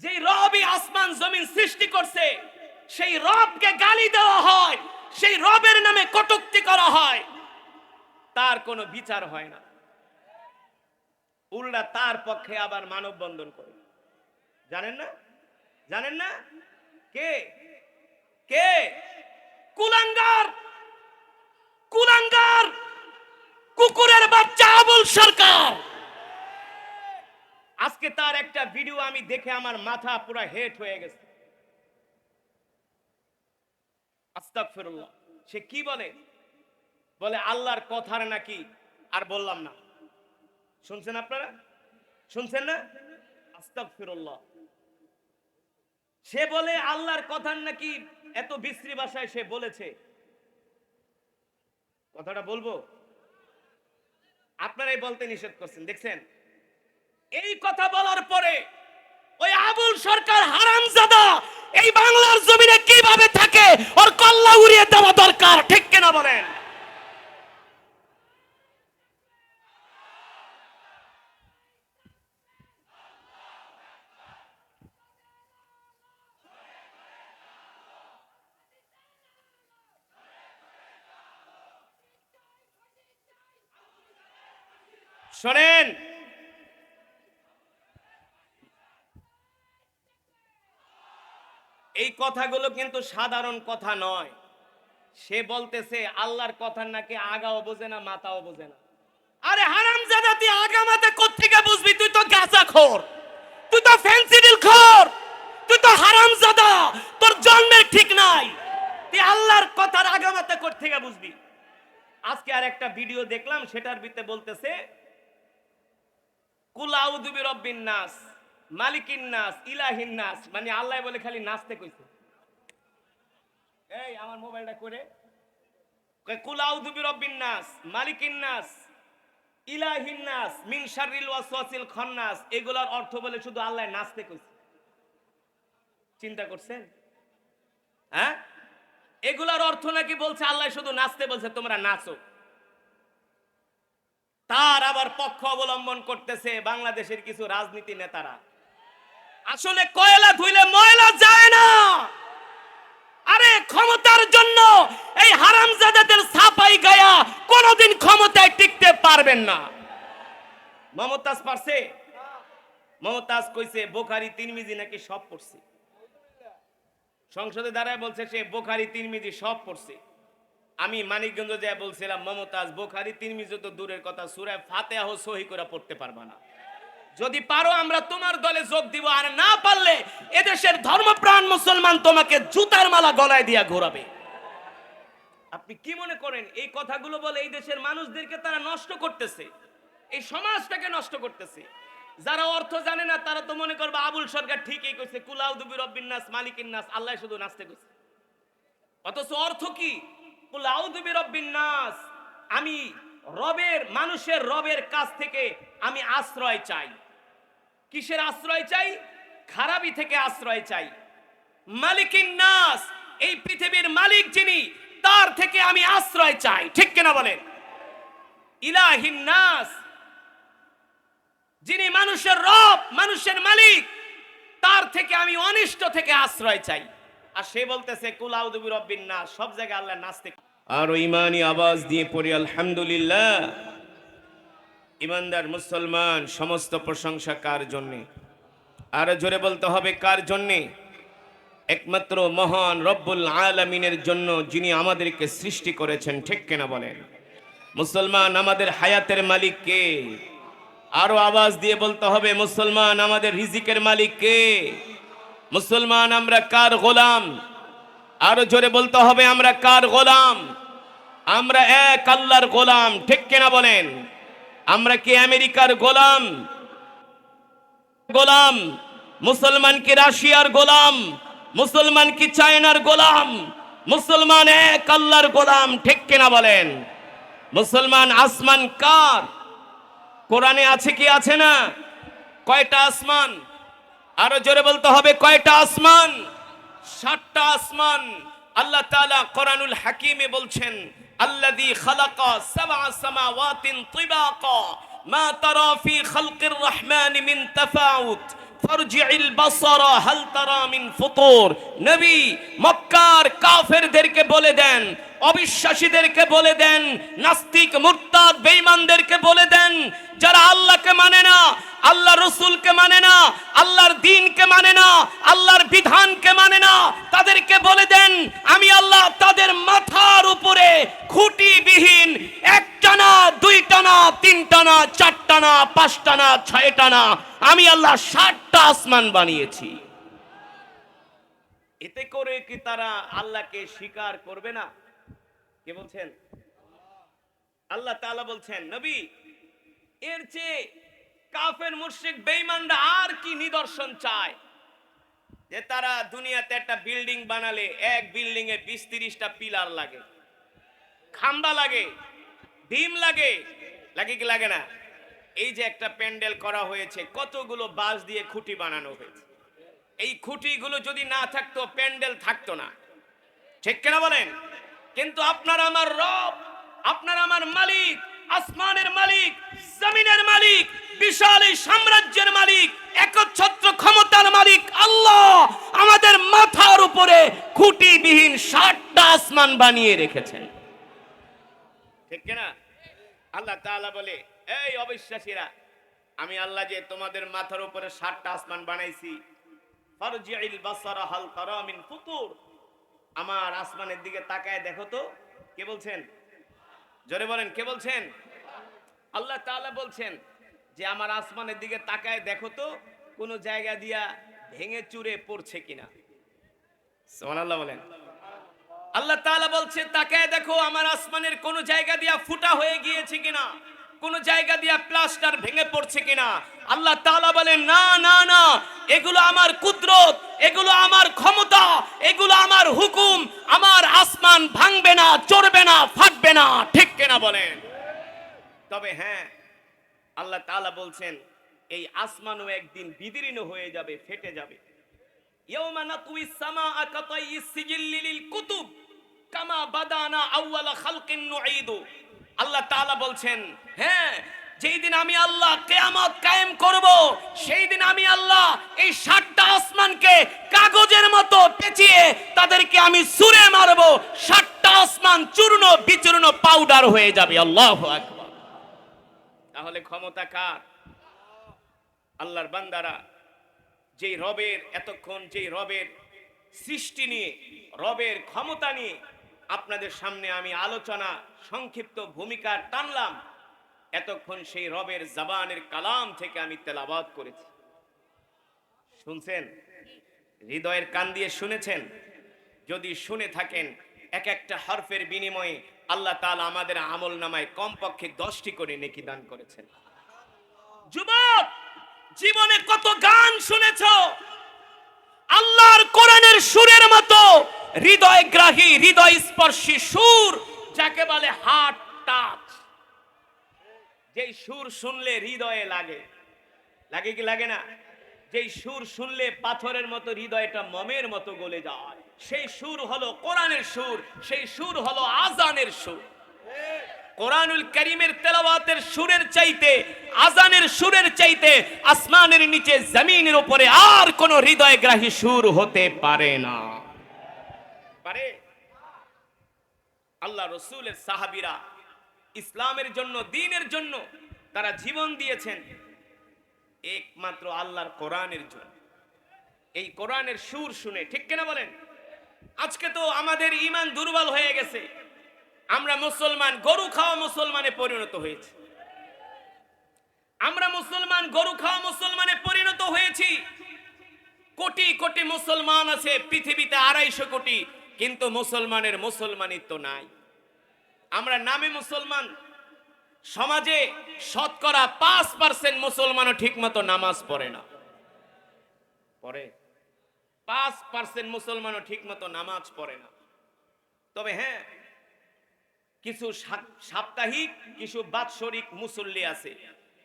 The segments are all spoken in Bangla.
যে রবই আসমান জমিন সৃষ্টি করছে সেই রবকে গালি দেওয়া হয়, সেই রবের নামে কটূক্তি করা হয়, তার কোনো বিচার হয় না। উল্টা তার পক্ষে আবার মানববন্ধন করে। জানেন না? জানেন না কে কে? কুলাঙ্গার, কুলাঙ্গার, কুকুরের বাচ্চা আবুল সরকার। আজকে তার একটা ভিডিও আমি দেখে আমার মাথা পুরো হেট হয়ে গেছে। আস্তাগফিরুল্লাহ। সে কি বলে? বলে আল্লাহর কথার নাকি আর বললাম না। শুনছেন আপনারা? শুনছেন না? আস্তাগফিরুল্লাহ। সে বলে আল্লাহর কথার নাকি এত বিশ্রী ভাষায় সে বলেছে। কথাটা বলবো? আপনারাই বলতে নিষেধ করছেন, দেখছেন? এই কথা বলার পরে ওই আবুল সরকার হারামজাদা এই বাংলার জমিনে কিভাবে থাকে ওর কল্লা উড়িয়ে দেওয়া দরকার, ঠিক কিনা বলেন? শোনেন, এই কথাগুলো কিন্তু সাধারণ কথা নয়। সে বলতেছে আল্লাহর কথার নাকি আগাও বোঝে না মাথাও বোঝে না। আরে হারামজাদা, তুই আগা মাথা কোত্থেকে বুঝবি? তুই তো গাঁজাখোর, তুই তো ফেন্সিডিল খোর, তুই তো হারামজাদা, তোর জন্মের ঠিক নাই। তুই আল্লাহর কথার আগা মাথা কোত্থেকে বুঝবি? আজকে আর একটা ভিডিও দেখলাম, সেটার ভিতরে বলতেছে কুল আউযু বিরাব্বিন নাস, মালিকিন নাস, ইলাহিন নাস, মানে আল্লাহ বলে খালি নাচতে কইছে। এই আমার মোবাইলটা করে কুল আউযু বিরাব্বিন নাস, মালিকিন নাস, ইলাহিন নাস, মিন শাররিল ওয়াসওয়াসিল খান্নাস, এগুলোর অর্থ বলে শুধু আল্লাহ নাচতে কইছে। চিন্তা করছেন? হ্যাঁ, এগুলোর অর্থ নাকি বলছে আল্লাহ শুধু নাচতে বলছে, তোমরা নাচো। তার আবার পক্ষ অবলম্বন করতেছে বাংলাদেশের কিছু রাজনীতি নেতারা। আসলে কয়লা ধুইলে ময়লা যায় না। আরে ক্ষমতার জন্য এই হারামজাদাদের ছাপাই গায়া কোনোদিন ক্ষমতায় টিকতে পারবেন না। মমতাজ পারছে? মমতাজ কইছে বুখারী তিরমিজি নাকি সব পড়ছে। সংসদে দাঁড়ায় বলছে সে বুখারী তিরমিজি সব পড়ছে। আমি মানিকগঞ্জ যায় বলছিলাম মমতাজ বুখারী তিরমিজি তো দূরের কথা, সূরা ফাতিহাও সহি করে পড়তে পারবা না। যদি পারো আমরা তোমার দলে যোগ দিব, আর না পারলে এদেশের ধর্মপ্রাণ মুসলমান তোমাকে জুতার মালা গলায় দিয়া ঘোরাবে। আপনি কি মনে করেন এই কথাগুলো বলে এই দেশের মানুষদেরকে তারা নষ্ট করতেছে, এই সমাজটাকে নষ্ট করতেছে? যারা অর্থ জানে না তারা তো মনে করবে আবুল সরকার ঠিকই কইছে, কুল আউযু বিরাব্বিন নাস, মালিকিন নাস, আল্লাহ শুধু নাচতে কইছে। অথচ অর্থ কি? কুল আউযু বিরাব্বিন নাস, আমি রবের, মানুষের রবের কাছ থেকে আমি আশ্রয় চাই। কিসের আশ্রয় চাই? খারাপি থেকে আশ্রয় চাই। মালিকিন নাস, এই পৃথিবীর মালিক যিনি, তার থেকে আমি আশ্রয় চাই, ঠিক কিনা বলেন? ইলাহিন নাস, যিনি মানুষের রব, মানুষের মালিক, তার থেকে আমি অনিষ্ট থেকে আশ্রয় চাই। আর সে বলতেছে কুল আউযু বিরাব্বিন নাস, সব জায়গায় আল্লাহ নাচতে। আর ঈমানি আওয়াজ দিয়ে পড়ি আলহামদুলিল্লাহ। ইমানদার মুসলমান, সমস্ত প্রশংসা কার জন্যে? আর জোরে বলতে হবে কার জন্যে? একমাত্র মহান রব্বুল আলামিনের জন্য, যিনি আমাদেরকে সৃষ্টি করেছেন, ঠিক কিনা বলেন? মুসলমান, আমাদের হায়াতের মালিক কে? আরো আওয়াজ দিয়ে বলতে হবে মুসলমান, আমাদের রিজিকের মালিক কে? মুসলমান, আমরা কার গোলাম? আরো জোরে বলতে হবে আমরা কার গোলাম? আমরা এক আল্লাহর গোলাম, ঠিক কিনা বলেন? আমরা কি আমেরিকার গোলাম? গোলাম মুসলমান কি রাশিয়ার গোলাম? মুসলমান কি চায়নার গোলাম? মুসলমান এক আল্লাহর গোলাম, ঠিক কিনা বলেন? মুসলমান, আসমান কার? কোরআনে আছে কি আছে না? কয়টা আসমান? আরো জোরে বলতে হবে কয়টা আসমান? 7টা আসমান। আল্লাহ তাআলা কোরআনুল হাকিমে বলছেন আল্লাযী খালাকা সাবআ সামাওয়াতিন তিবাকা মা তারা ফি খালকির রহমান মিন তাফাউত ফারজি'ল বাসারা হাল তারা মিন ফুতুর। নবী মক্কার কাফেরদেরকে বলে দেন, অবিশ্বাসীদেরকে বলে দেন, নাস্তিক মুরতাদ বেঈমানদেরকে বলে দেন, যারা আল্লাহকে মানে না, আল্লাহ রসুলকে মানে না, আল্লাহর দ্বীনকে মানে না, আল্লাহর বিধানকে মানে না, তাদেরকে বলে দেন আমি আল্লাহ তাদের মাথার উপরে খুঁটিবিহীন একটা না, দুইটা না, তিনটা না, চারটা না, পাঁচটা না, ছয়টা না, আমি আল্লাহ 7টা আসমান বানিয়েছি। এতে করে কি তারা আল্লাহকে স্বীকার করবে না? কে বলছেন? আল্লাহ তাআলা বলছেন, নবী এর চেয়ে কাফের মুশরিক বেঈমানরা আর কি নিদর্শন চায়? যে তারা দুনিয়াতে একটা বিল্ডিং বানালে এক বিল্ডিং এ 20-30টা পিলার লাগে, খাম্বা লাগে, বিম লাগে, লাগে কি লাগে না? এই যে একটা প্যান্ডেল করা হয়েছে, কতগুলো বাঁশ দিয়ে খুঁটি বানানো হয়েছে। এই খুঁটিগুলো যদি না থাকতো প্যান্ডেল থাকতো না, ঠিক কিনা বলেন? কিন্তু আপনার আমার রব, আপনার আমার মালিক, আসমানের মালিক, জমিনের মালিক, বিশাল এই সাম্রাজ্যের মালিক, একচ্ছত্র ক্ষমতার মালিক আল্লাহ আমাদের মাথার উপরে খুঁটিবিহীন 7টা আসমান বানিয়ে রেখেছেন, ঠিক কিনা? আল্লাহ তাআলা বলে, এই অবিশ্বাসীরা, আমি আল্লাহ যে তোমাদের মাথার উপরে 7টা আসমান বানাইছি, ফারজি'ল বাসারা হাল তারা মিন ফুতুর, আমার আসমানের দিকে তাকায় দেখো তো। কে বলছেন? জোরে বলেন, কে বলছেন? আল্লাহ তাআলা বলছেন যে আমার আসমানের দিকে তাকায় দেখো তো কোন জায়গা দিয়া ভেঙে চুরে পড়ছে কিনা। সুবহানাল্লাহ বলেন। আল্লাহ তাআলা বলছে তাকায় দেখো আমার আসমানের কোন জায়গা দিয়া ফুটা হয়ে গিয়েছে কিনা, কোন জায়গা দিয়া প্লাস্টার ভেঙে পড়ছে কিনা। আল্লাহ তাআলা বলেন না না না, এগুলো আমার কুদরত, এগুলো আমার ক্ষমতা, এগুলো আমার হুকুম, আমার আসমান ভাঙবে না, চড়বে না, ফাটবে না, ঠিক কিনা বলেন? তবে হ্যাঁ, আল্লাহ তাআলা বলছেন এই আসমানও একদিন বিদীর্ণ হয়ে যাবে, ফেটে যাবে। ইয়াউমা নাতুইস সামাআ কাতাইয়িস সিজিল্লি লিল কুতুব কামা বাদানা আউয়ালা খালকিন নুঈদু। আল্লাহ তাআলা বলছেন হ্যাঁ, যেই দিন আমি আল্লাহ কিয়ামত কায়েম করব, সেই দিন আমি আল্লাহ এই 7টা আসমানকে কাগজের মতো পেঁচিয়ে তাদেরকে আমি ছুঁড়ে মারব, 7টা আসমান চূর্ণ বিচূর্ণ পাউডার হয়ে যাবে। আল্লাহু আকবার। তাহলে ক্ষমতা কার? আল্লাহর বান্দারা, যেই রবের এতক্ষণ যেই রবের সৃষ্টি নিয়ে, রবের ক্ষমতা নিয়ে আপনাদের সামনে আমি আলোচনা সংক্ষিপ্ত ভূমিকা টানলাম, এতক্ষণ সেই রবের জবানের কালাম থেকে আমি তেলাওয়াত করেছি। শুনছেন? হৃদয়ের কান দিয়ে শুনেছেন? যদি শুনে থাকেন, এক একটা হরফের বিনিময়ে আল্লাহ তাআলা আমাদের আমল নামায় কমপক্ষে 10টি করে নেকি দান করেছেন। যুবক, জীবনে কত গান শুনেছো? আল্লাহর কোরআনের সুরের মতো হৃদয়গ্রাহী, হৃদয় স্পর্শী সুর, যাকে বলে হার্ট টাচ, যেই সুর শুনলে হৃদয়ে লাগে, লাগে কি লাগে না? যেই সুর শুনলে পাথরের মতো হৃদয়টা মোমের মতো গলে যায়, সেই সুর হলো কোরআনের সুর, সেই সুর হলো আজানের সুর। কোরআনুল কারীমের তেলাওয়াতের সুরের চাইতে, আজানের সুরের চাইতে আসমানের নিচে জমিনের উপরে আর কোন হৃদয়গ্রাহী সুর হতে পারে না। পারে? আল্লাহ রসুলের সাহাবীরা ইসলামের জন্য, দ্বীনের জন্য তারা জীবন দিয়েছেন একমাত্র আল্লাহর কোরআনের জন্য। এই কোরআনের সুর শুনে, ঠিক কিনা বলেন? আজকে তো আমাদের ঈমান দুর্বল হয়ে গেছে, আমরা মুসলমান গরু খাওয়া মুসলমানে পরিণত হয়েছি। আমরা মুসলমান গরু খাওয়া মুসলমানে পরিণত হয়েছি। কোটি কোটি মুসলমান আছে পৃথিবীতে, 250 কোটি, কিন্তু মুসলমানের মুসলমানিত্ব নাই। আমরা নামে মুসলমান, সমাজে শতকরা 5% মুসলমানও ঠিকমতো নামাজ পড়ে না। পড়ে? 5% মুসলমানও ঠিকমতো নামাজ পড়ে না। তবে হ্যাঁ, কিছু সাপ্তাহিক, কিছু বাৎসরিক মুসল্লি আছে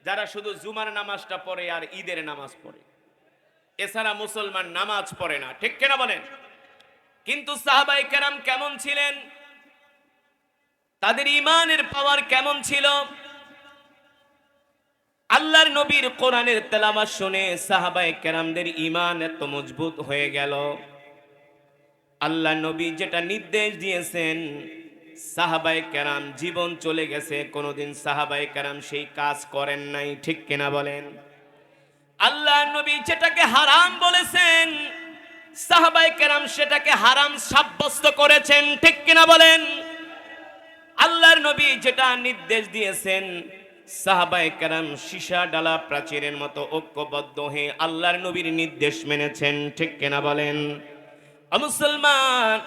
যারা শুধু জুমার নামাজটা পড়ে আর ঈদের নামাজ পড়ে, এছাড়া মুসলমান নামাজ পড়ে না, ঠিক কিনা বলেন? কিন্তু সাহাবায়ে কেরাম কেমন ছিলেন? তাদের ঈমানের পাওয়ার কেমন ছিল? আল্লাহর নবীর কোরআনের তেলাওয়াত শুনে সাহাবায়ে কেরামদের ঈমান এত মজবুত হয়ে গেল। আল্লাহ নবী যেটা নির্দেশ দিয়েছেন, সাহাবায়ে কেরাম জীবন চলে গেছে, কোনোদিন সাহাবায়ে কেরাম সেই কাজ করেন নাই, ঠিক কিনা বলেন? আল্লাহ নবী যেটাকে হারাম বলেছেন, সাহাবায়ে কেরাম সেটাকে হারাম সাব্যস্ত করেছেন, ঠিক কিনা বলেন? আল্লাহর নবী যেটা নির্দেশ দিয়েছেন, সাহাবায়ে কেরাম সীসা ডালা প্রাচীরের মতো ঐক্যবদ্ধ হয়ে আল্লাহর নবীর নির্দেশ মেনেছেন, ঠিক কিনা বলেন? মুসলমান,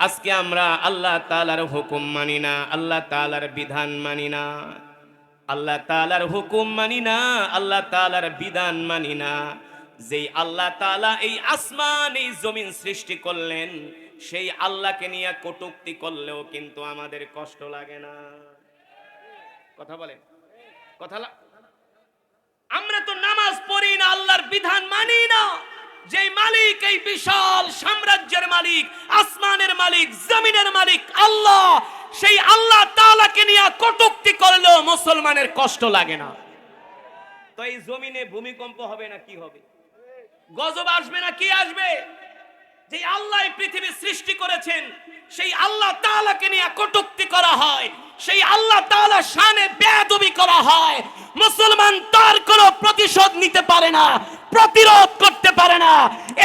আজকে আমরা আল্লাহ তাআলার হুকুম মানি না, আল্লাহ তাআলার বিধান মানি না, আল্লাহ তাআলার হুকুম মানি না, আল্লাহ তাআলার বিধান মানি না। যেই আল্লাহ তাআলা এই আসমান এই জমিন সৃষ্টি করলেন, সেই আল্লাহকে নিয়ে কটূক্তি করলেও কিন্তু আমাদের কষ্ট লাগে না। কথা বলেন, আমরা তো নামাজ পড়ি না, আল্লাহর বিধান মানি না। যেই মালিক, এই বিশাল সাম্রাজ্যের মালিক, আসমানের মালিক, জমিনের মালিক আল্লাহ, সেই আল্লাহ তাআলাকে নিয়ে কটূক্তি করলেও মুসলমানের কষ্ট লাগে না। তো এই জমিনে ভূমিকম্প হবে না কি হবে? গজব আসবে না কি আসবে? যে আল্লাহ এই পৃথিবী সৃষ্টি করেছেন, সেই আল্লাহ তাআলাকে নিয়ে কটূক্তি করা হয়, সেই আল্লাহ তাআলার শানে বেয়াদবি করা হয়, মুসলমান তার কোনো প্রতিশোধ নিতে পারে না, প্রতিরোধ করতে পারে না।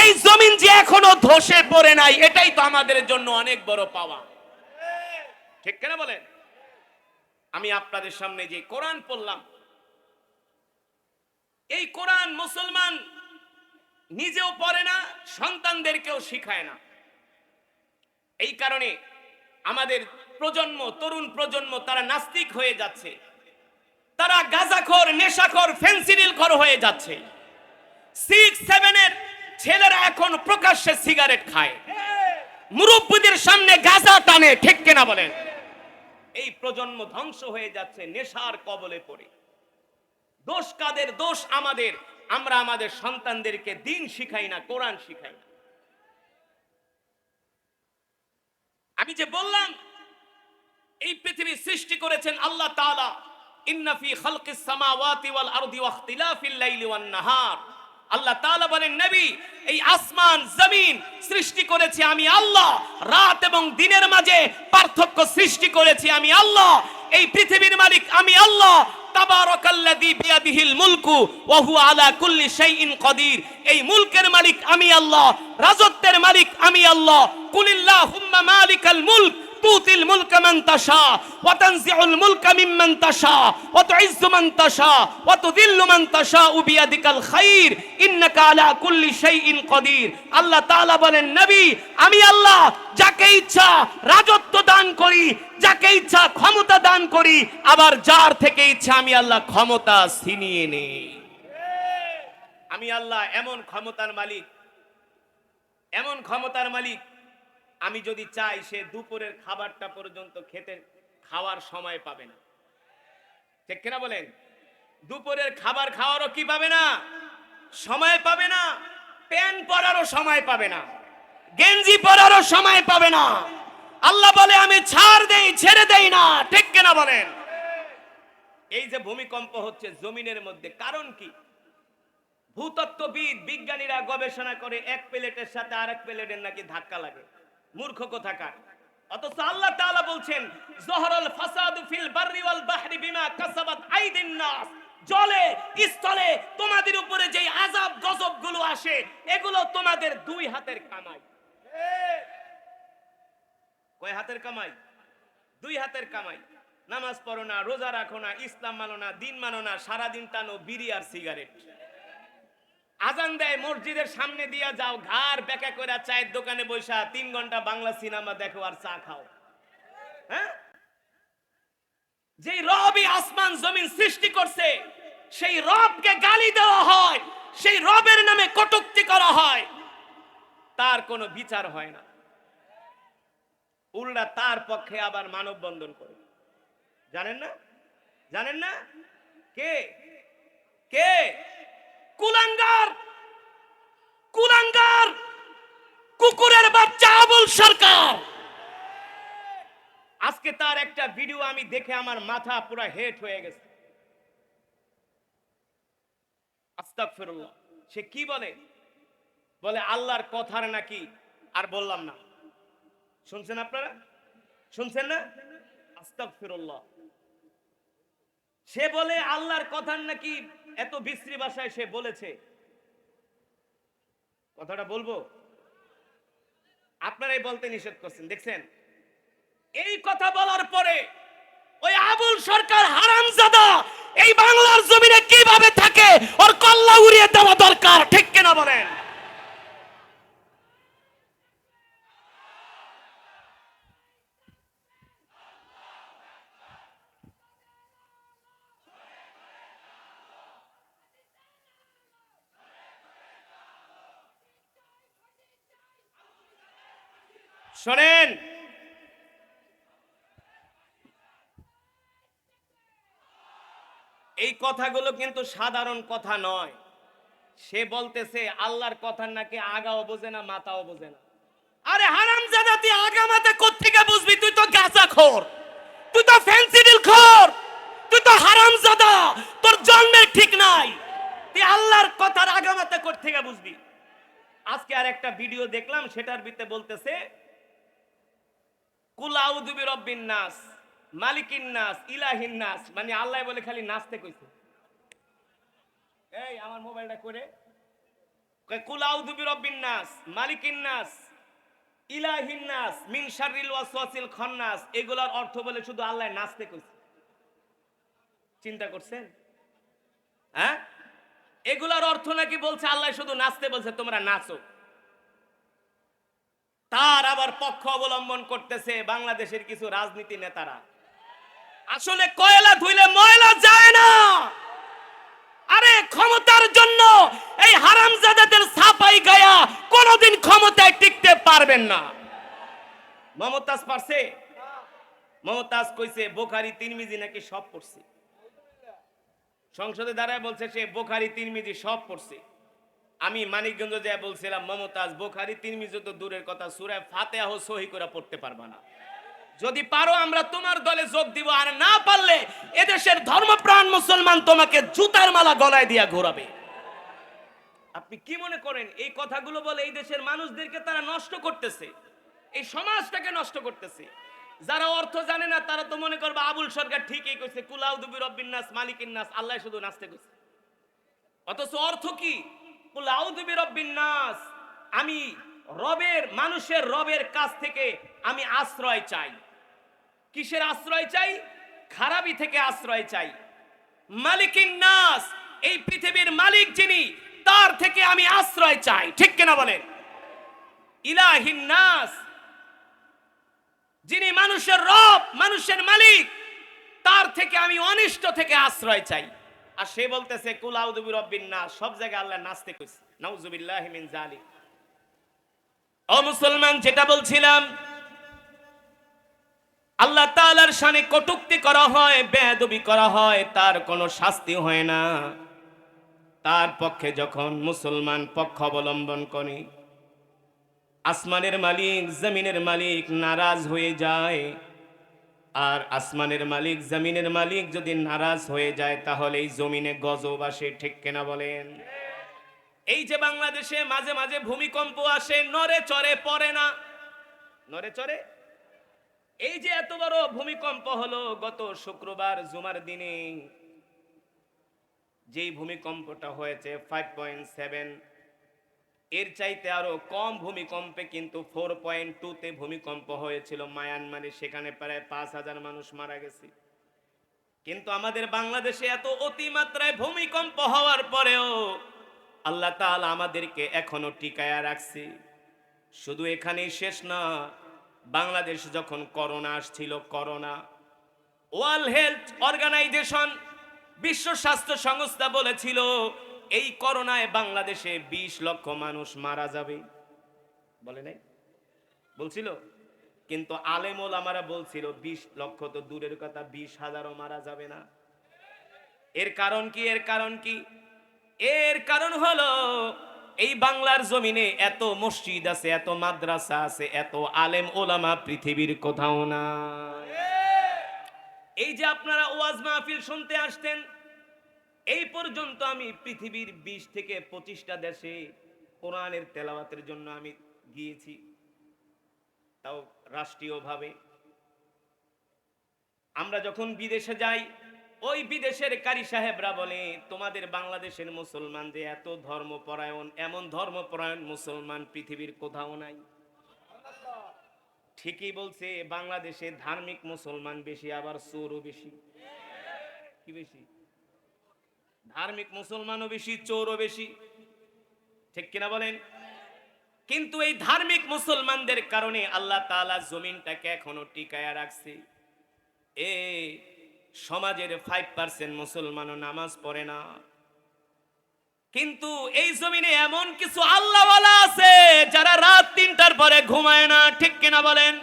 এই জমিন যে এখনো ধসে পড়ে নাই, এটাই তো আমাদের জন্য অনেক বড় পাওয়া, ঠিক কেন বলেন? আমি আপনাদের সামনে যে কোরআন পড়লাম, এই কোরআন মুসলমান নিজেও পড়ে না, সন্তানদেরকেও শিখায় না। এই কারণে আমাদের প্রজন্ম, তরুণ প্রজন্ম, তারা নাস্তিক হয়ে যাচ্ছে, তারা গাঁজাখোর, নেশাখোর, ফেন্সিডিলখোর হয়ে যাচ্ছে। 6-7 এর ছেলেরা এখন প্রকাশ্যে সিগারেট খায়, মুরব্বিদের সামনে গাঁজা টানে, ঠিক কিনা বলেন? এই প্রজন্ম ধ্বংস হয়ে যাচ্ছে নেশার কবলে পড়ে। দোষ কাদের? দোষ আমাদের। আমরা আমাদের সন্তানদেরকে দিন শিখাই না, কোরআন শিখাই না। আমি যে বললাম এই পৃথিবী সৃষ্টি করেছেন আল্লাহ তাআলা, ইন্না ফি খালকিস সামাওয়াতি ওয়াল আরদি ওয়া ইখতিলাফিল লাইলি ওয়ান নাহার। আল্লাহ তাআলা বলেন, নবী, এই আসমান জমিন সৃষ্টি করেছি আমি আল্লাহ, রাত এবং দিনের মাঝে পার্থক্য সৃষ্টি করেছি আমি আল্লাহ। এই পৃথিবীর মালিক আমি আল্লাহ। তাবারাকাল্লাযী বিয়াদিহিল মুলকু ওয়া হুয়া আলা কুল্লি শাইইন কাদির। এই মুলকের মালিক আমি আল্লাহ, রাজত্বের মালিক আমি আল্লাহ। কুলিল্লাহুম্মা মালিকাল মুলক তুতিল মুলকা মান তাশা ওয়া তানজিউল মুলকা মিম্মান তাশা ওয়া তুইজ্জু মান তাশা ওয়া তুযিল্লু মান তাশা বিয়াদিকাল খায়র ইন্নাকা আলা কুল্লি শাইইন কাদির। আল্লাহ তাআলা বলেন, নবী, আমি আল্লাহ যাকে ইচ্ছা রাজত্ব দান করি, যাকে ইচ্ছা ক্ষমতা দান করি, আবার যার থেকে ইচ্ছা আমি আল্লাহ ক্ষমতা ছিনিয়ে নেই। আমি আল্লাহ এমন ক্ষমতার মালিক, এমন ক্ষমতার মালিক, আমি যদি চাই সে দুপুরের খাবারটা পর্যন্ত খাওয়ার সময় পাবে না, ঠিক কিনা বলেন? দুপুরের খাবার খাওয়ারও কি পাবে না? সময় পাবে না। প্যান্ট পরারও সময় পাবে না, গেঞ্জি পরারও সময় পাবে না। আল্লাহ বলে, আমি ছাড় দেই, ছেড়ে দেই না, ঠিক কিনা বলেন? এই যে ভূমিকম্প হচ্ছে জমিনের মধ্যে, কারণ কি? ভূতত্ত্ববিদ, বিজ্ঞানীরা গবেষণা করে এক প্লেটের সাথে আরেক প্লেটের নাকি ধাক্কা লাগে। মূর্খ কোথাকার! অথচ আল্লাহ তাআলা বলছেন, যহরাল ফাসাদু ফিল বাররি ওয়াল বাহরি বিমা কাসাবাত আইদিন নাস। জলে স্থলে তোমাদের উপরে যে আযাব গজব গুলো আসে, এগুলো তোমাদের দুই হাতের কামাই। কয় হাতের কামাই? দুই হাতের কামাই। নামাজ পড়ো না, রোজা রাখো না, ইসলাম মানো না, দিন মানো না, সারাদিন টানো বিড়ি আর সিগারেট। আজান দেয়, মসজিদের সামনে দিয়া যাও, ঘাড় বেঁকা করে চায়ের দোকানে বসা 3 ঘন্টা বাংলা সিনেমা দেখো আর চা খাও। হ্যাঁ, যেই রবই আসমান জমিন সৃষ্টি করছে, সেই রবকে গালি দেওয়া হয়, সেই রবের নামে কটূক্তি করা হয়, তার কোনো বিচার হয় না। উল্টা তার পক্ষে আবার মানববন্ধন করে। জানেন না? জানেন না কে কে? কুলাঙ্গার, কুলাঙ্গার, কুকুরের বাচ্চা আবুল সরকার। আজকে তার একটা ভিডিও আমি দেখে আমার মাথা পুরো হেট হয়ে গেছে। আস্তাগফিরুল্লাহ। সে কি বলে? বলে আল্লাহর কথার নাকি, আর বললাম না, শুনছেন আপনারা? শুনছেন না? আস্তাগফিরুল্লাহ। সে বলে আল্লাহর কথার নাকি এত বিশ্রী ভাষায় সে বলেছে। কথাটা বলবো, আপনারাই বলতে নিষেধ করছেন। দেখছেন, এই কথা বলার পরে ওই আবুল সরকার হারামজাদা এই বাংলার জমিনে কিভাবে থাকে, ওর কল্লা উড়িয়ে দেওয়া দরকার, ঠিক কিনা বলেন? শোনেন, এই কথাগুলো কিন্তু সাধারণ কথা নয়। সে বলতেছে আল্লাহর কথার নাকি আগাও বোঝে না, মাথাও বোঝে না। আরে হারামজাদা, তুই আগা মাথা কোত্থেকে বুঝবি? তুই তো গাঁজাখোর, তুই তো ফেন্সিডিল খোর, তুই তো হারামজাদা, তোর জন্মের ঠিক নাই। তুই আল্লাহর কথার আগা মাথা কোত্থেকে বুঝবি? আজকে আর একটা ভিডিও দেখলাম, সেটার ভিতরে বলতেছে কুল আউযু বিরাব্বিন নাস, মালিকিন নাস, ইলাহিন নাস, মানে আল্লাহ বলে খালি নাচতে কইছে। এই আমার মোবাইলটা করে কুল আউযু বিরাব্বিন নাস, মালিকিন নাস, ইলাহিন নাস, মিন শাররিল ওয়াসওয়াসিল খান্নাস, এগুলোর অর্থ বলে শুধু আল্লাহ নাচতে কইছে। চিন্তা করছেন? হ্যাঁ, এগুলোর অর্থ নাকি বলছে আল্লাহ শুধু নাচতে বলছে, তোমরা নাচো। তার আবার পক্ষ অবলম্বন করতেছে বাংলাদেশের কিছু রাজনীতি নেতারা। আসলে কয়লা ধুইলে ময়লা যায় না। আরে ক্ষমতার জন্য এই হারামজাদাদের ছাপাই গায়া কোনোদিন ক্ষমতায় টিকতে পারবেন না। মমতাজ পারছে? মমতাজ কইছে বুখারী তিরমিজি নাকি সব পড়ছে। সংসদে দাঁড়ায় বলছে সে বুখারী তিরমিজি সব পড়ছে। আমি মানিকগঞ্জ যায় বলছিলাম মমতাজ বুখারী তিরমিজি তো দূরের কথা, সূরা ফাতিহাও সহি করে পড়তে পারবা না। যদি পারো আমরা তোমার দলে যোগ দিব, আর না পারলে এদেশের ধর্মপ্রাণ মুসলমান তোমাকে জুতার মালা গলায় দিয়া ঘোরাবে। আপনি কি মনে করেন এই কথাগুলো বলে এই দেশের মানুষদেরকে তারা নষ্ট করতেছে, এই সমাজটাকে নষ্ট করতেছে? যারা অর্থ জানে না তারা তো মনে করবে আবুল সরকার ঠিকই কইছে, কুল আউযু বিরাব্বিন নাস, মালিকিন নাস, আল্লাহ শুধু নাচতে কইছে। অথচ অর্থ কি? কুল আউযু বিরাব্বিন নাস, আমি রবের, মানুষের রবের কাছ থেকে আমি আশ্রয় চাই। কিসের আশ্রয় চাই? খারাপি থেকে আশ্রয় চাই। মালিকিন নাস, এই পৃথিবীর মালিক যিনি, তার থেকে আমি আশ্রয় চাই, ঠিক কিনা বলেন? ইলাহিন নাস, যিনি মানুষের রব, মানুষের মালিক, তার থেকে আমি অনিষ্ট থেকে আশ্রয় চাই। আর সে বলতেছে কুল আউযু বিরাব্বিন নাস, সব জায়গায় আল্লাহ নাচতে কইছে। নাউযুবিল্লাহি মিন যালিক। ও মুসলমান, যেটা বলছিলাম, আল্লাহ তাআলার শানে কটূক্তি করা হয়, বেয়াদবি করা হয়, তার কোনো শাস্তি হয় না। তার পক্ষে যখন মুসলমান পক্ষ অবলম্বন করে, আসমানের মালিক জমিনের মালিক নারাজ হয়ে যায়। আর আসমানের মালিক জমিনের মালিক যদি নারাজ হয়ে যায়, তাহলে এই জমিনে গজব আসে, ঠিক কিনা বলেন? এই যে বাংলাদেশে মাঝে মাঝে ভূমিকম্প আসে, নড়ে চড়ে পড়ে না, নড়ে চড়ে। এই যে এত বড় ভূমিকম্প হলো গত শুক্রবার জুমার দিনে, যেই ভূমিকম্পটা হয়েছে 5.7, এর চাইতে আরো কম ভূমিকম্পে কিন্তু 4.2 ভূমিকম্প হয়েছিল মায়ানমারে, সেখানে প্রায় 5,000 মানুষ মারা গেছে। কিন্তু আমাদের বাংলাদেশে এত অতিমাত্রায় ভূমিকম্প হওয়ার পরেও আল্লাহ তাআলা আমাদেরকে এখনো টিকায়া রাখছে। শুধু এখানেই শেষ না, বাংলাদেশ যখন করোনা আসছিল, করোনা, ওয়ার্ল্ড হেলথ অর্গানাইজেশন, বিশ্ব স্বাস্থ্য সংস্থা বলেছিল এই করোনায় বাংলাদেশে 20 লক্ষ মানুষ মারা যাবে। বলে নাই? বলছিল। কিন্তু আলেম ওলামারা বলছিল 20 লক্ষ তো দূরের কথা, 20,000ও মারা যাবে না। এর কারণ কি? এর কারণ কি? এর কারণ হলো এই বাংলার জমিনে এত মসজিদ আছে, এত মাদ্রাসা আছে, এত আলেম ওলামা পৃথিবীর কোথাও না। এই যে আপনারা ওয়াজ মাহফিল শুনতে আসতেন, এই পর্যন্ত আমি পৃথিবীর 20 থেকে 25টা দেশে কোরআনের তেলাওয়াতের জন্য আমি গিয়েছি, তাও রাষ্ট্রীয়ভাবে। আমরা যখন বিদেশে যাই, ওই বিদেশের কারি সাহেবরা বলে তোমাদের বাংলাদেশের মুসলমান যে এত ধর্মপরায়ণ, এমন ধর্মপরায়ণ মুসলমান পৃথিবীর কোথাও নাই। ঠিকই বলছে, বাংলাদেশে ধার্মিক মুসলমান বেশি, আবার চোরও বেশি। কি বেশি? ধার্মিক মুসলমানও বেশি, চোরও বেশি, ঠিক কিনা বলেন? কিন্তু এই ধার্মিক মুসলমানদের কারণে আল্লাহ তাআলা জমিনটাকে এখনো টিকায়া রাখছে। এ সমাজের 5% মুসলমানও নামাজ পড়ে না, কিন্তু এই জমিনে এমন কিছু আল্লাহওয়ালা আছে যারা রাত 3টার পরে ঘুমায় না, ঠিক কিনা বলেন?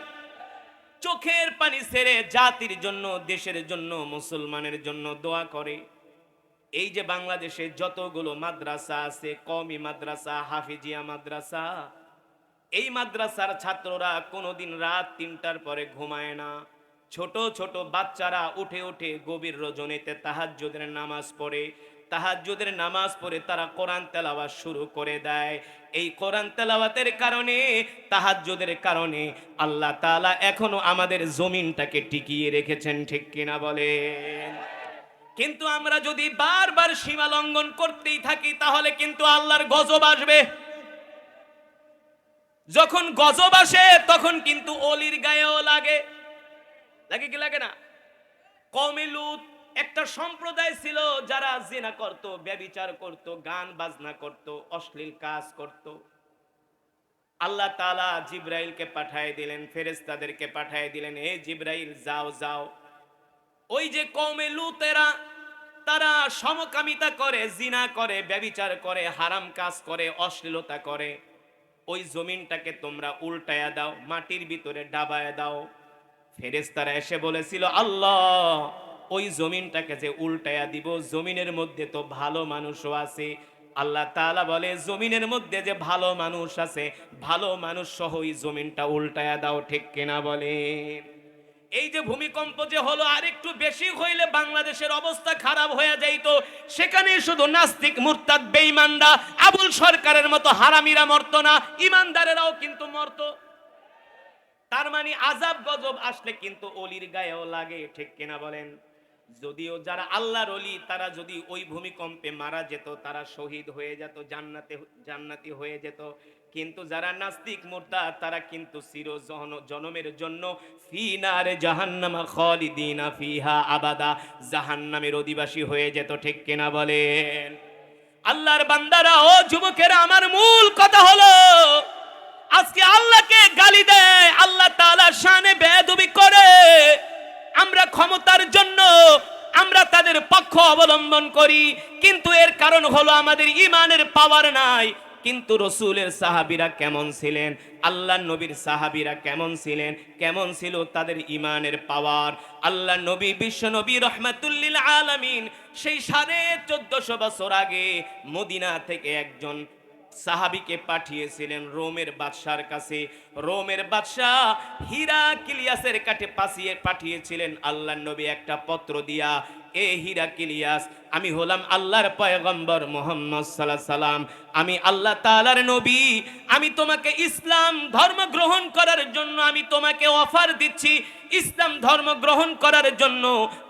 চোখের পানি ছেড়ে জাতির জন্য, দেশের জন্য, মুসলমানের জন্য দোয়া করে। এই যে বাংলাদেশে যতগুলো মাদ্রাসা আছে, কওমি মাদ্রাসা, হাফিজিয়া মাদ্রাসা, এই মাদ্রাসার ছাত্ররা কোনোদিন রাত 3টার পরে ঘুমায় না। ছোট ছোট বাচ্চারা উঠে উঠে গভীর রজনীতে তাহাজ্জুদের নামাজ পড়ে। তাহাজ্জুদের নামাজ পড়ে তারা কোরআন তেলাওয়াত শুরু করে দেয়। এই কোরআন তেলাওয়াতের কারণে, তাহাজ্জুদের কারণে আল্লাহ তাআলা এখনো আমাদের জমিনটাকে টিকিয়ে রেখেছেন, ঠিক কিনা বলেন? কিন্তু আমরা যদি বারবার সীমা লঙ্ঘন করতেই থাকি, তাহলে কিন্তু আল্লাহর গজব আসবে। যখন গজব আসে তখন কিন্তু অলির গায়েও লাগে। লাগে কি লাগে না? কওমে লূত একটা সম্প্রদায় ছিল যারা জিনা করত, ব্যভিচার করত, গান বাজনা করত, অশ্লীল কাজ করত। আল্লাহ তাআলা জিবরাইলকে পাঠিয়ে দিলেন, ফেরেশতাদেরকে পাঠিয়ে দিলেন, হে জিবরাইল যাও যাও, ওই যে কওমে লূতেরা তারা সমকামিতা করে, জিনা করে, ব্যভিচার করে, হারাম কাজ করে, অশ্লীলতা করে, ওই জমিনটাকে তোমরা উল্টায়া দাও, মাটির ভিতরে ডাবায়া দাও। ফেরেশতারা এসে বলেছিল, আল্লাহ ওই জমিনটাকে যে উল্টায়া দিব, জমিনের মধ্যে তো ভালো মানুষও আছে। আল্লাহ তাআলা বলে, জমিনের মধ্যে যে ভালো মানুষ আছে, ভালো মানুষ সহ ওই জমিনটা উল্টায়া দাও, ঠিক কিনা বলেন? এই যে ভূমিকম্প যে হলো, আরেকটু বেশি হইলে বাংলাদেশের অবস্থা খারাপ হয়ে যাইতো। সেখানে শুধু নাস্তিক, মুরতাদ, বেঈমানরা, আবুল সরকারের মতো হারামিরা মরতো না, ইমানদারেরাও কিন্তু মরতো। তার মানে আযাব গজব আসলে কিন্তু অলির গায়েও লাগে, ঠিক কিনা বলেন? যদিও যারা আল্লাহর ওলি, তারা যদি ওই ভূমিকম্পে মারা যেত, তারা শহীদ হয়ে যেত, জান্নাতি হয়ে যেত। কিন্তু যারা নাস্তিক, মুরতাদ, তারা কিন্তু চির জনমের জন্য ফি নারে জাহান্নামা খালিদিনা ফিহা আবাদা, জাহান্নামের অধিবাসী হয়ে যেত, ঠিক কিনা বলেন? আল্লাহর বান্দারা, ও যুবকেরা, আমার মূল কথা হলো, আজকে আল্লাহকে গালি দেয়, আল্লাহ তাআলার শানে বেয়াদবি করে। আমরা ক্ষমতার জন্য আমরা তাদের পক্ষ অবলম্বন করি, কিন্তু এর কারণ হলো আমাদের ঈমানের পাওয়ার নাই। কিন্তু রাসূলের সাহাবীরা কেমন ছিলেন, আল্লাহর নবীর সাহাবীরা কেমন ছিলেন, কেমন ছিল তাদের ঈমানের পাওয়ার? আল্লাহর নবী, বিশ্ব নবী রাহমাতুল লিল আলামিন, সেই 1450 বছর আগে মদিনা থেকে একজন সাহাবীকে পাঠিয়েছিলেন রোমের বাদশার কাছে। রোমের বাদশাহ হিরাক্লিয়াসের কাছে পাঠিয়েছিলেন আল্লাহর নবী একটা পত্র দিয়া, এ হিরাক্লিয়াস, আমি হলাম আল্লাহর পয়গম্বর মুহাম্মদ সাল্লাল্লাহু আলাইহি সাল্লাম, আমি আল্লাহ তাআলার নবী, আমি তোমাকে ইসলাম ধর্ম গ্রহণ করার জন্য আমি তোমাকে অফার দিচ্ছি, ইসলাম ধর্ম গ্রহণ করার জন্য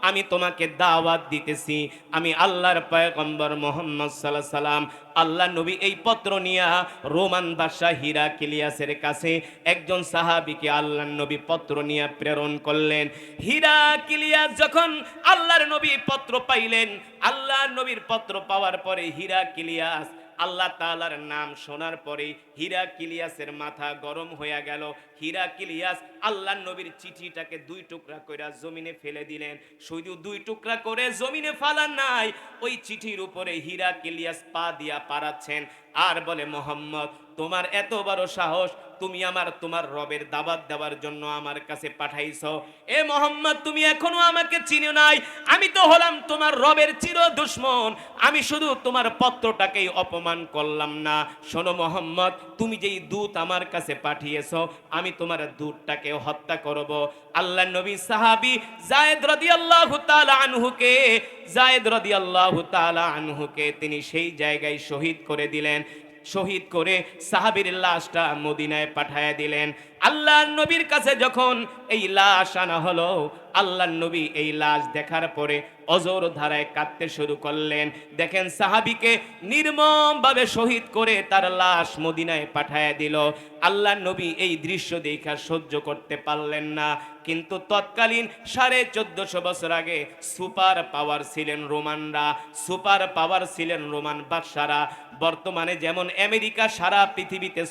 আমি তোমাকে দাওয়াত দিতেছি, আমি আল্লাহর পয়গম্বর মুহাম্মদ সাল্লাল্লাহু আলাইহি সাল্লাম। আল্লাহ নবী এই পত্র নিয়ে রোমান বাদশা হিরাক্লিয়াসের কাছে একজন সাহাবীকে আল্লাহর নবী পত্র নিয়ে প্রেরণ করলেন। হিরাক্লিয়াস যখন আল্লাহর নবী পত্র পাইলেন, আল্লাহর নবীর পত্র পাওয়ার পরে হিরাক্লিয়াস আল্লাহ তাআলার নাম শোনার পরে হিরাক্লিয়াসের মাথা গরম হয়ে গেল। হিরাক্লিয়াস আল্লাহর নবীর চিঠিটাকে 2 টুকরা করে জমিনে ফেলে দিলেন। শুধু 2 টুকরা করে জমিনে ফালান নাই, ওই চিঠির উপরে হিরাক্লিয়াস পা দিয়া পাড়াচ্ছেন আর বলে, মোহাম্মদ, তোমার এত বড় সাহস, তুমি তোমার রবের দাওয়াত দেওয়ার জন্য আমার কাছে পাঠাইছো। এ মোহাম্মদ, তুমি এখনো আমাকে চিনো নাই, আমি তো হলাম তোমার রবের চির দুশমন, আমি শুধু তোমার পত্রটাকেই অপমান করলাম না। শোনো মোহাম্মদ, তুমি যেই দূত আমার কাছে পাঠিয়েছো আমি তোমার দূতটাকে হত্যা করব। আল্লাহর নবী সাহাবী যায়েদ রাদিয়াল্লাহু তাআলা আনহুকে তিনি সেই জায়গায় শহীদ করে দিলেন। শহীদ করে সাহাবীর লাশটা মদিনায় পাঠায় দিলেন। আল্লাহর নবীর কাছে যখন এই লাশ আনা হলো, আল্লাহর নবী এই লাশ দেখার পরে অজর ধারায় কাঁদতে শুরু করলেন। দেখেন সাহাবীকে নির্মমভাবে শহীদ করে তার লাশ মদিনায় পাঠায় দিল। আল্লাহর নবী এই দৃশ্য দেখা সহ্য করতে পারলেন না। কিন্তু তৎকালীন 1450 বছর আগে সুপার পাওয়ার ছিলেন রোমানরা, সুপার পাওয়ার ছিলেন রোমান বাদশারা। বর্তমানে যেমন আমেরিকা সারা পৃথিবীতে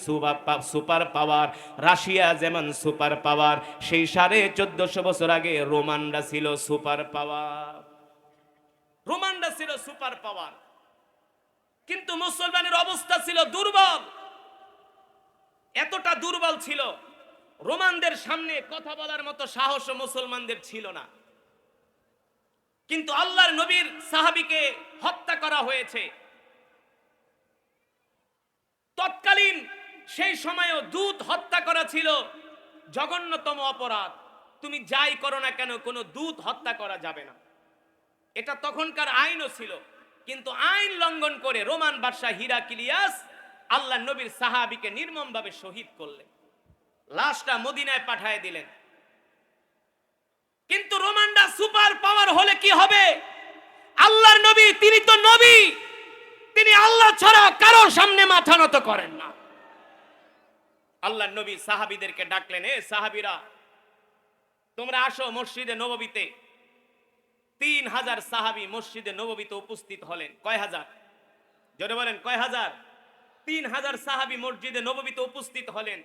সুপার পাওয়ার, রাশিয়া যেমন সুপার পাওয়ার, সেই 1450 বছর আগে রোমানরা ছিল সুপার পাওয়ার। রোমানরা ছিল সুপার পাওয়ার, কিন্তু মুসলমানের অবস্থা ছিল দুর্বল। এতটা দুর্বল ছিল, রোমানদের সামনে কথা বলার মতো সাহস মুসলমানদের ছিল না। কিন্তু আল্লাহর নবীর সাহাবীকে হত্যা করা হয়েছে। তৎকালীন সেই সময়ও দূত হত্যা করা ছিল জঘন্যতম অপরাধ। তুমি যাই করো না কেন, কোনো দূত হত্যা করা যাবে না, এটা তখনকার আইনও ছিল। কিন্তু আইন লঙ্ঘন করে রোমান বাদশা হিরাক্লিয়াস আল্লাহর নবীর সাহাবীকে নির্মমভাবে শহীদ করলেন, লাশটা মদিনায় পাঠিয়ে দিলেন। কিন্তু রোমানরা সুপার পাওয়ার হলে কি হবে? আল্লাহর নবী, তিনি তো নবী, তিনি আল্লাহ ছাড়া কারোর সামনে মাথা নত করেন না। আল্লাহর নবী সাহাবীদেরকে ডাকলেন, এ সাহাবীরা, তোমরা আসো মসজিদে নববীতে। 3000 সাহাবী মসজিদে নববীতে উপস্থিত হলেন। কয় হাজার? জোরে বলেন, কয় হাজার? 3000 সাহাবী মসজিদে নববীতে উপস্থিত হলেন।